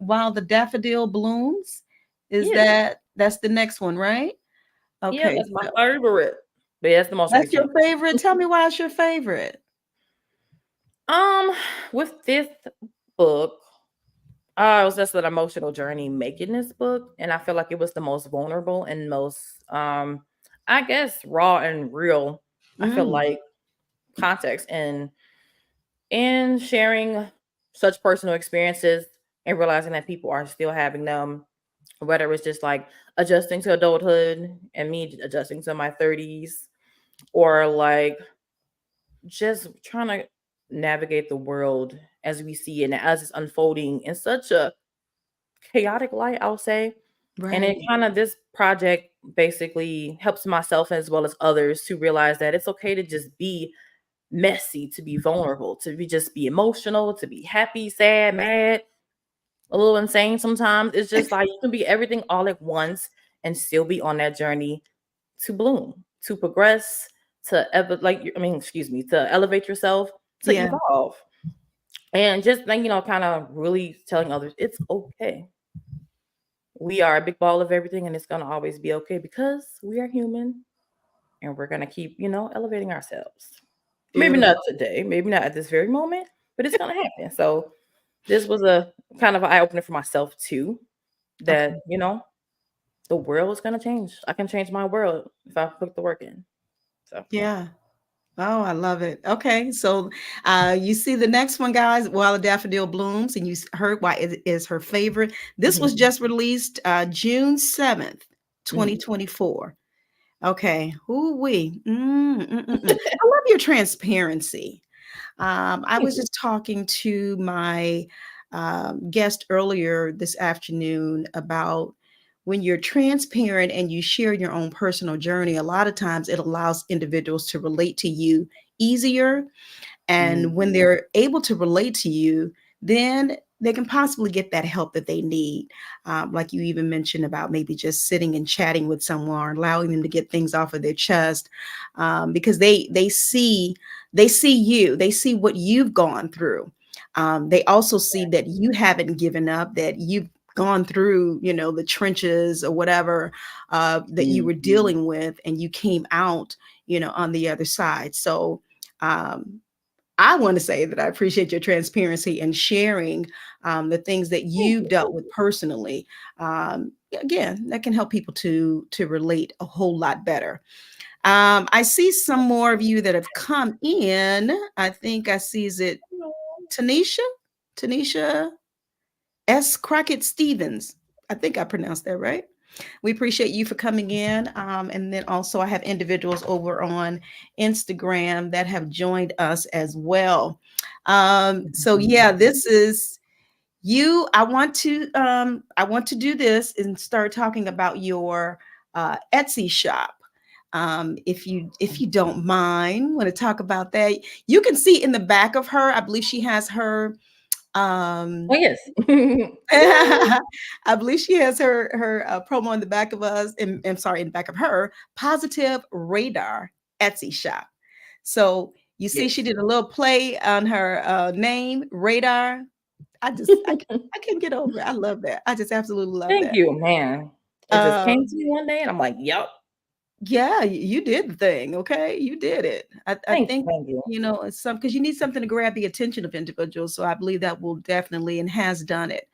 While the daffodil blooms. Is yeah, that's the next one, right? yeah, Okay. that's my So favorite. But yeah, that's the most that's your recent. favorite. Tell me why it's your favorite. Um, with this book, it was just an emotional journey making this book, and I feel like it was the most vulnerable and most, I guess, raw and real. I feel Mm, like context and sharing such personal experiences and realizing that people are still having them, whether it's just like adjusting to adulthood and me adjusting to my 30s, or like just trying to navigate the world as we see it and as it's unfolding in such a chaotic light, I'll say. And it right. kind of, this project basically helps myself as well as others to realize that it's okay to just be messy, to be vulnerable, to be emotional, to be happy, sad, mad, a little insane sometimes. It's just like you can be everything all at once and still be on that journey to bloom, to progress, to excuse me, to elevate yourself, to Yeah. evolve. And just like, kind of really telling others it's okay. We are a big ball of everything and it's gonna always be okay because we are human and we're gonna keep, elevating ourselves. Maybe not Beautiful. today, maybe not at this very moment, but it's gonna happen. So this was a kind of an eye opener for myself too, that, Okay. the world is gonna change. I can change my world if I put the work in. So Yeah. Oh, I love it. Okay, so you see the next one, guys, While the Daffodil Blooms, and heard why it is her favorite. This was mhm, just released June 7th, mhm. 2024. Okay. Who we? I love your transparency. I Thank was you. just talking to my guest earlier this afternoon about when you're transparent and you share your own personal journey, a lot of times it allows individuals to relate to you easier. And when they're able to relate to you, then they can possibly get that help that they need. Like you even mentioned about maybe just sitting and chatting with someone, allowing them to get things off of their chest, because they see you, they see what you've gone through. They also see that you haven't given up, that you've gone through, you know, the trenches or whatever that you were dealing with, and you came out, you know, on the other side. So um, I want to say that I appreciate your transparency and sharing the things that Thank you've you. dealt with personally. Again, that can help people to relate a whole lot better. I see some more of you that have come in. I think I see, is it Tanisha? Tanisha S. Crockett Stevens. I think I pronounced that right. We appreciate you for coming in. And then also, I have individuals over on Instagram that have joined us as well. So yeah, this is you. I want to do this and start talking about your Etsy shop. If you don't mind, want to talk about that. You can see in the back of her, I believe she has her Oh um yes. Yay. I believe she has her promo in the back of us. I'm sorry, in the back of her Positive Radar Etsy shop. So you see, Yes. she did a little play on her name, Radar. I can't get over it. I love that. I just absolutely love Thank that. you, man. It just Uh, came to me one day, and I'm like, "Yep, yeah, you did the thing. Okay, you did it. I think thank you." you know it's some because you need something to grab the attention of individuals. So I believe that will definitely and has done it.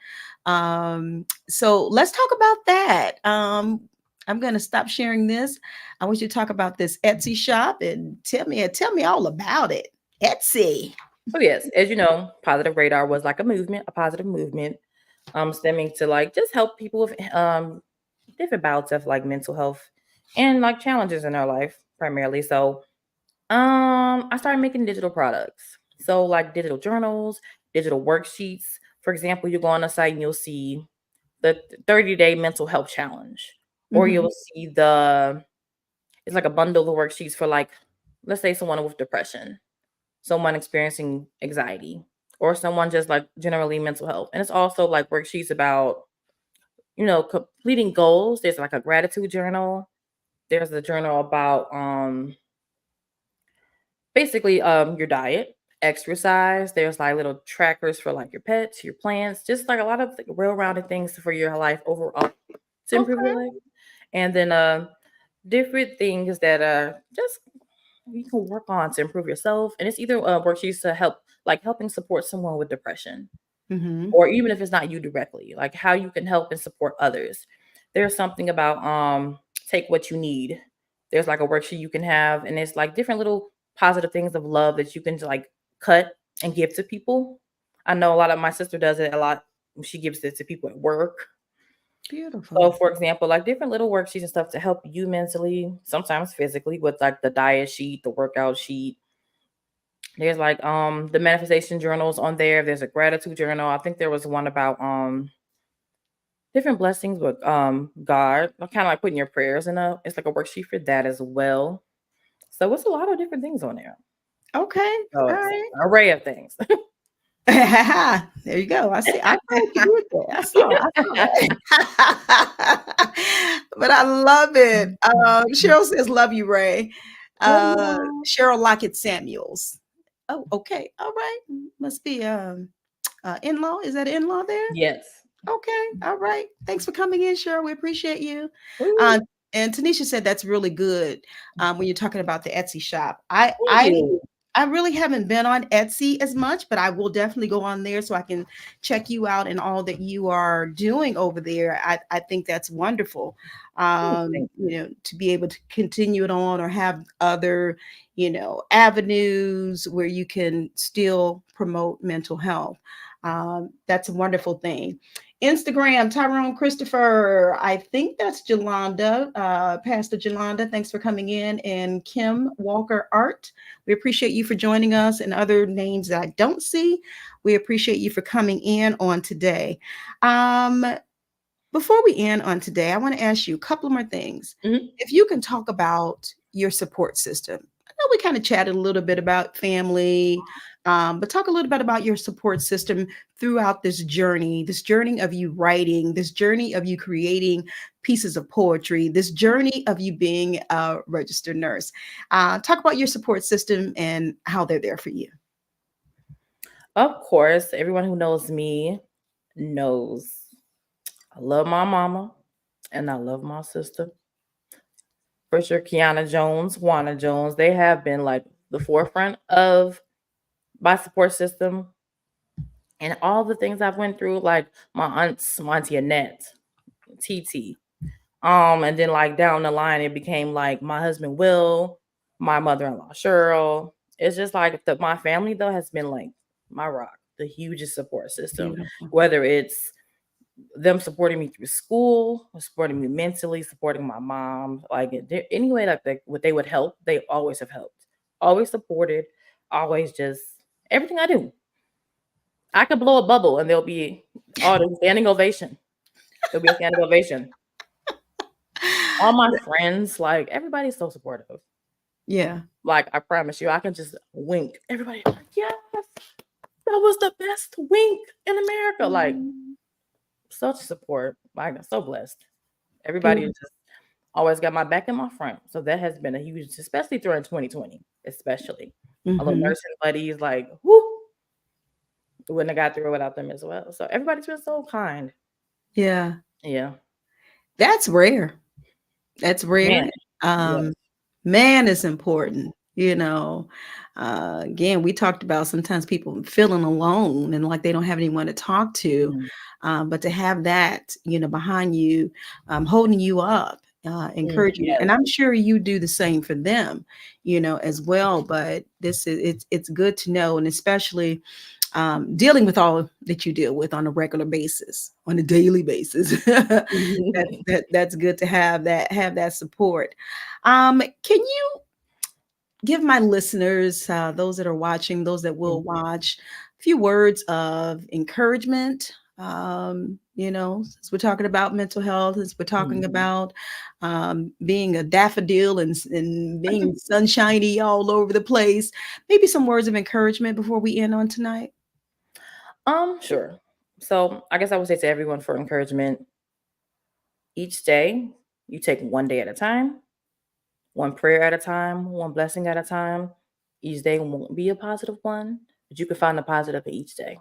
So let's talk about that. I'm going to stop sharing this. I want you to talk about this Etsy shop and tell me all about it. Etsy. So yes, as you know, Positive Radar was like a movement, a positive movement, stemming to like just help people with different bouts of like mental health and like challenges in their life primarily. So I started making digital products. So like digital journals, digital worksheets. For example, you go on the site and you'll see the 30-day mental health challenge, or Hmm. you'll see the it's like a bundle of worksheets for like, let's say someone with depression, someone experiencing anxiety, or someone just like generally mental health. And it's also like worksheets about, completing goals. There's like a gratitude journal. There's a journal about basically your diet, exercise. There's like little trackers for like your pets, your plants, just like a lot of like, well-rounded things for your life overall to improve Okay. your life. And then different things that just you can work on to improve yourself. And it's either worksheets to help, like helping support someone with depression, Hmm. or even if it's not you directly, like how you can help and support others. There's something about take what you need. There's like a worksheet you can have, and it's like different little positive things of love that you can like cut and give to people. I know a lot of my sister does it a lot. She gives it to people at work. So, Beautiful. for example, like different little worksheets and stuff to help you mentally, sometimes physically, with like the diet sheet, the workout sheet. There's like the manifestation journals on there. There's a gratitude journal. I think there was one about different blessings with God. Kind of like putting your prayers in a. It's like a worksheet for that as well. So it's a lot of different things on there. Okay. So All it's right. an array of things. There you go. I see. I saw what you did there. I saw that. But I love it. Cheryl says, "Love you, Ray." Oh, Cheryl Lockett Samuels. Oh, okay. All right. Must be in-law. Is that in-law there? yes. Okay. All right. Thanks for coming in, Cheryl. We appreciate you. Ooh, Uh, and Tanisha said that's really good when you're talking about the Etsy shop. I thank I you. I really haven't been on Etsy as much, but I will definitely go on there so I can check you out and all that you are doing over there. I think that's wonderful. Thank you. to be able to continue it on or have other, avenues where you can still promote mental health. That's a wonderful thing. Instagram, Tyrone Christopher. I think that's Jolanda, Pastor Jolanda. Thanks for coming in. And Kim Walker Art. We appreciate you for joining us, and other names that I don't see. We appreciate you for coming in on today. Um, Before we end on today, I want to ask you a couple more things. Mhm. If you can talk about your support system. I know we kind of chatted a little bit about family, but talk a little bit about your support system throughout this journey of you writing, this journey of you creating pieces of poetry, this journey of you being a registered nurse. Talk about your support system and how they're there for you. Of course, everyone who knows me knows I love my mama and I love my sister. For sure, Kiana Jones, Juana Jones, they have been like the forefront of my support system and all the things I've went through, like my aunts, my auntie Annette, TT. And then like down the line, it became like my husband Will, my mother-in-law Cheryl. It's just like my family though has been like my rock, the hugest support system. Beautiful. Whether it's them supporting me through school, supporting me mentally, supporting my mom, like any way that what they would help, they always have helped, always supported, always just everything I do. I could blow a bubble and there'll be the standing ovation. There'll be a standing ovation. All my friends, like everybody's so supportive. Yeah. Like I promise you, I can just wink. Everybody like, yes, that was the best wink in America. Like such support. Like I'm so blessed. Everybody has Beautiful. just always got my back and my front. So that has been a huge, especially during 2020, especially. My little Mhm. nursing buddies, like, whoo, wouldn't have got through it without them as well. So everybody's been so kind. Yeah. Yeah. That's rare. That's rare. Man. Yes. Um, Man is important. Again, we talked about sometimes people feeling alone and like they don't have anyone to talk to. Mhm. But to have that, behind you, holding you up, encouraging you, Yes. and I'm sure you do the same for them, as well. But it's good to know, and especially dealing with all that you deal with on a regular basis, on a daily basis. That's good to have that support. Can you give my listeners, those that are watching, those that will watch, a few words of encouragement? Since we're talking about mental health, as we're talking Mhm. about being a daffodil and being sunshiny all over the place, maybe some words of encouragement before we end on tonight. Sure. So I guess I would say to everyone for encouragement, each day you take one day at a time, one prayer at a time, one blessing at a time. Each day won't be a positive one, but you can find the positive in each day.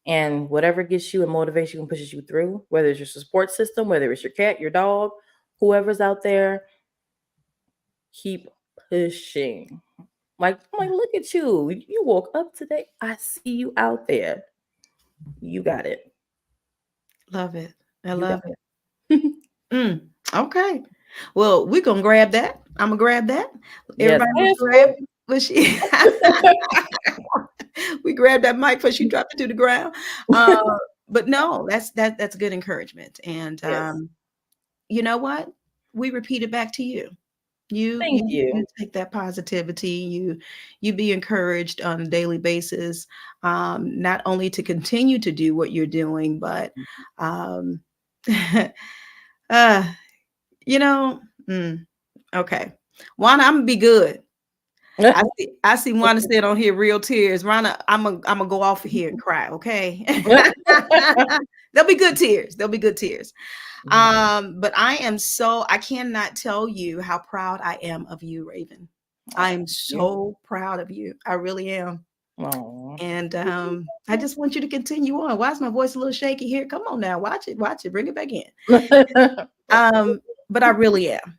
And whatever gets you and motivates you and pushes you through, whether it's your support system, whether it's your cat, your dog, whoever's out there, keep pushing. Like, I'm like, look at you. You woke up today. I see you out there. You got it. Love it. I You got love it. Okay. Well, we're gonna grab that. I'm gonna grab that. Yes. Everybody gonna Yes, grab it. But she we grabbed that mic before she dropped it to the ground. Uh, but no, that's good encouragement. And yes. you know what? We repeat it back to you. You Thank you you. you take that positivity, you be encouraged on a daily basis, not only to continue to do what you're doing, but um uh you know, mm, okay. Juana, I'm gonna be good. I see Wanda said on here real tears. Rana, I'm gonna go off of here and cry, okay? There'll be good tears. There'll be good tears. But I cannot tell you how proud I am of you, Raven. I Oh, am so proud of you. I really am. oh. And I just want you to continue on. Why is my voice a little shaky here? Come on now, watch it, bring it back in. But I really am.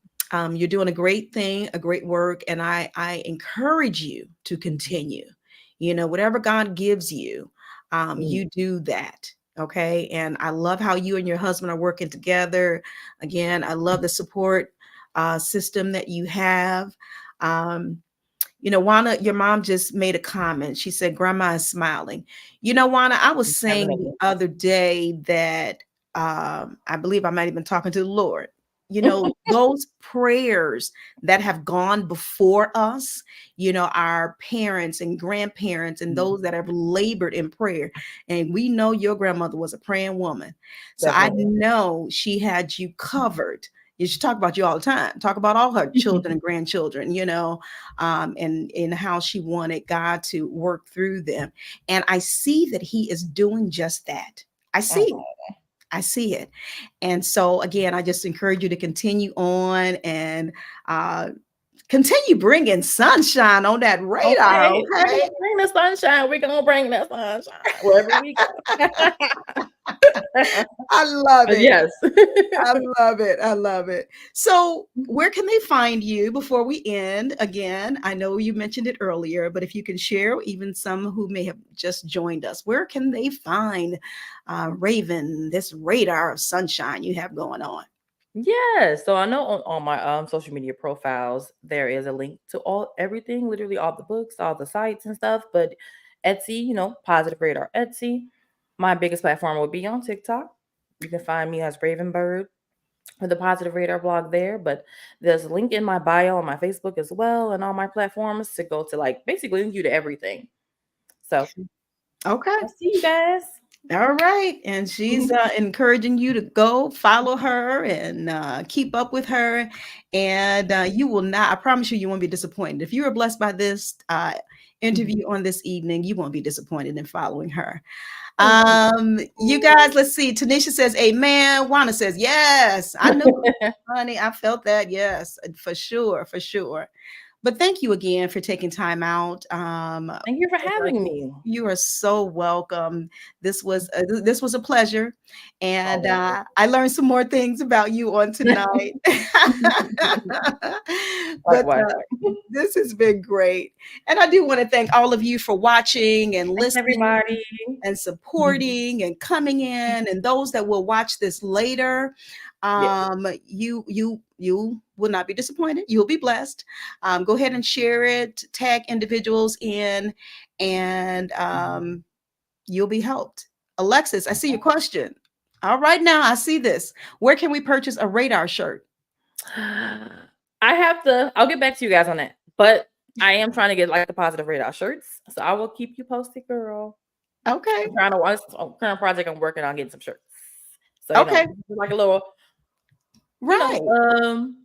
You're doing a great thing, a great work, and I encourage you to continue. Whatever God gives you, Mm, you do that. Okay. And I love how you and your husband are working together. Again, I love the support system that you have. Um, Wana, your mom just made a comment. She said, Grandma is smiling. Wana, I was saying the Definitely. other day that I believe I might have been talking to the Lord. Those prayers that have gone before us, our parents and grandparents and those that have labored in prayer. And we know your grandmother was a praying woman. So I Definitely. know she had you covered. You should talk about you all the time, talk about all her children and grandchildren, and how she wanted God to work through them. And I see that He is doing just that. I see it. Oh, I see it. And so, again, I just encourage you to continue on and uh, continue bringing sunshine on that radar. okay. We're Okay. gonna bring the sunshine. We're gonna bring the sunshine wherever we go. I love it. Yes. I love it. I love it. So, where can they find you before we end? Again, I know you mentioned it earlier, but if you can share, even some who may have just joined us, where can they find Raven, this radar of sunshine you have going on? Yeah, so I know on my social media profiles there is a link to all everything, literally all the books, all the sites and stuff. But Etsy, Positive Radar Etsy. My biggest platform would be on TikTok. You can find me as Ravenbird with the Positive Radar blog there. But there's a link in my bio on my Facebook as well and all my platforms to go to like basically link you to everything. So Okay. I'll see you guys. All right. And she's encouraging you to go follow her and keep up with her. And you will not, I promise you, you won't be disappointed. If you are blessed by this interview on this evening, you won't be disappointed in following her. Thank you. You guys, let's see. Tanisha says, amen. Wanda says, yes. I know, honey. I felt that. Yes, for sure. For sure. But thank you again for taking time out. Thank you for having me. You are so welcome. This was a pleasure, and Always. I learned some more things about you on tonight. But Likewise. this has been great, and I do want to thank all of you for watching and Thanks, listening everybody. and supporting and coming in, and those that will watch this later. Yes. You will not be disappointed. You'll be blessed. Go ahead and share it. Tag individuals in, and you'll be helped. Alexis, I see your question. All right, now I see this. Where can we purchase a radar shirt? I'll get back to you guys on that. But I am trying to get like the Positive Radar shirts. So I will keep you posted, girl. Okay. I'm trying to watch a current project I'm working on getting some shirts. So Okay. like a little, Right. kind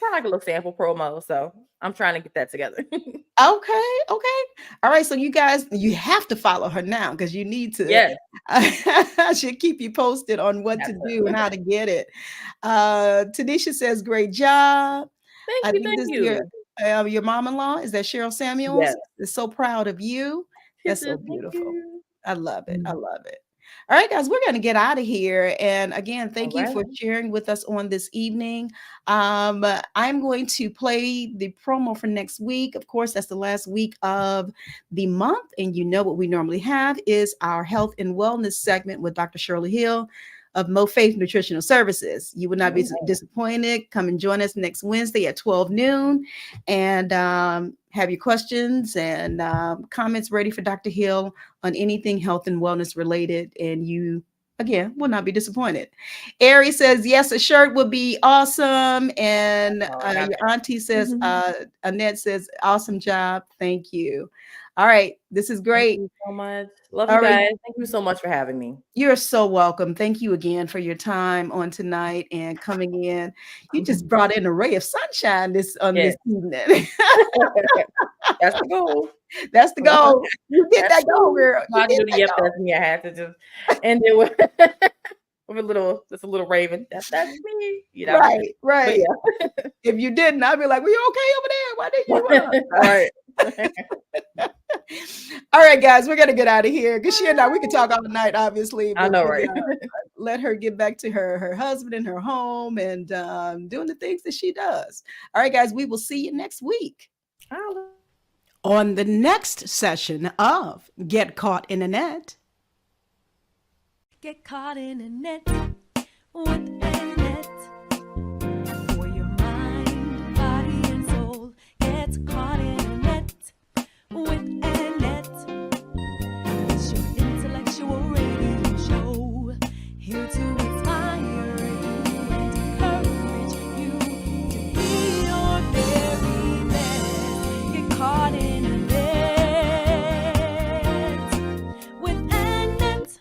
of like a little sample promo. So I'm trying to get that together. Okay. Okay. All right. So you guys, you have to follow her now because you need to. Yes. I should keep you posted on what to Have do and to. how to get it. Tanisha says, "Great job." Thank I you. think Thank this is you. your mom-in-law. Is that Cheryl Yes. Samuels? Is so proud of you. She That's so said, thank beautiful. you. I love it. I love it. All right, guys, we're going to get out of here. And again, All thank you right. for sharing with us on this evening. I'm going to play the promo for next week. Of course, that's the last week of the month. And you know what we normally have is our health and wellness segment with Dr. Shirley Hill of Mo Faith Nutritional Services. You would not be disappointed. Come and join us next Wednesday at 12 noon and have your questions and comments ready for Dr. Hill on anything health and wellness related. And you, again, will not be disappointed. Ari says, yes, a shirt would be awesome. And your auntie says, Annette says, awesome job. Thank you. All right. This is Thank great. you so much. Love you All right. guys. Thank you so much for having me. You're so welcome. Thank you again for your time on tonight and coming in. You just brought in a ray of sunshine this Yes. evening. That's the goal. That's the goal. You get That's that goal, girl. I You get do the that yep, goal. that's me. I had to just end it with, with a little raven. That's me, Right, But right. yeah. If you didn't, I'd be like, "Were you okay over there? Why didn't you?" All right. All right, guys, we're gonna get out of here because she and I we could talk all night, obviously, I but know, we right? let her get back to her husband and her home and doing the things that she does. All right, guys, we will see you next week on the next session of Get Caught in the Net. Get caught in a net with ANet. For your mind, body, and soul. Get caught in a net with ANet. It's your intellectual radio show. Here to inspire you and encourage you to be your very best. Get caught in a net with ANet.